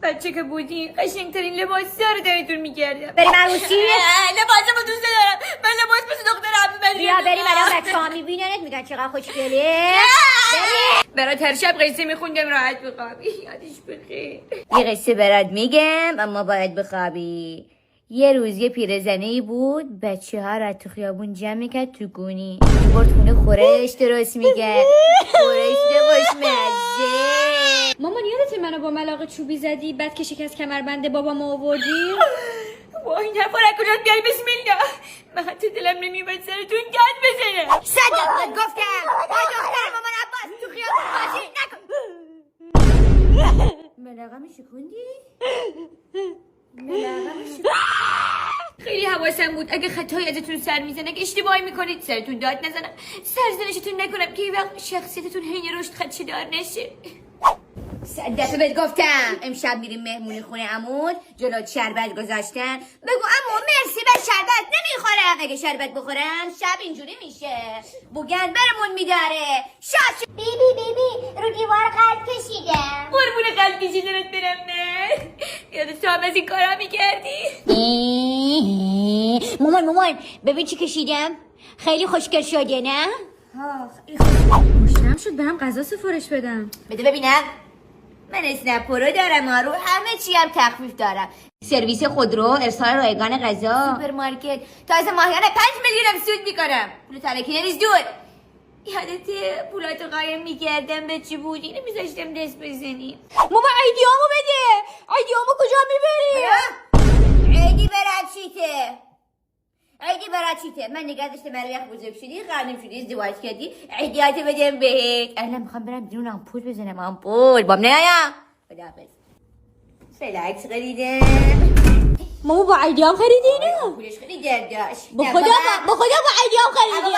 بچه که بودی قشنگترین لباسی رو دایتون میکردم. بریم عروسی؟ لباسمو دوست دارم. من لباس مثل دختر عمو بیا بریم الان بچه ها میبیننت میگن چقدر خوشگله. برات هر شب قصه میخوندم راحت بخوابی. یادش بخیر. یه قصه برات میگم اما باید بخوابی. یه روز یه پیرزنه‌ای بود بچه ها را تو خیابون جمع میکرد تو گونی برد خونه خورش درست میکرد. خورش خوشمزه. مامان یادت منو با ملاقه چوبی زدی بعد که شکست کمربند بابام آوردی؟ وای این حرفا را کجات بیاری بسم الله. من حتی دلم نمیومد سرتون گند بزنم. صدقت گفتم با دختر مامان عباس تو خیابون بازی نکن. ملاقه میشکوندی؟ خیلی حواسم بود اگه خطایی ازتون سر میزنه اگه اشتباهی میکنید سرتون داد نزنم سرزنشتون نکنم که یه وقت شخصیتتون حین رشد خدشه دار نشه. صد دفعه بهت گفتم امشب میریم مهمونی خونه عمود جلوت شربت گذاشتن بگو عمو مرسی من شربت نمیخورم اگه شربت بخورم شب اینجوری میشه بوگن برمون میداره شاش بی رو دیوار قلب کشیدم قربون قلب کشیدنت برم نه یادت هم از این کارا میکردی. مامان ببین چی کشیدم خیلی خوشگل شده نه؟ مشتم شد برم غذا سفارش بدم. بده ببینم من اسنپ رو دارم رو همه چی هم تخفیف دارم سرویس خودرو ارسال رایگان غذا سوپرمارکت تازه ماهیانه 5 میلیونم سود میکنم پول ترکی نریز دور. یادت پولاتو قایم میکردم به چی بود اینو میذاشتم دست بزنی. ماما ایدیامو بده ایدیامو کجا میبری؟ ایدی برای چیته من نگه داشته برای وقت بزرگ شدی خانم شدی ازدواج کردی ایدیاتو بدم بهت الان میخوام برم بیرون آمپول بزنم آمپول بام نیایم خداحافظ. فلکس خریدم. ماما با ایدیام خریدی اینو؟ پولش خیلی درد داشت با خدا با ایدیام خریدی.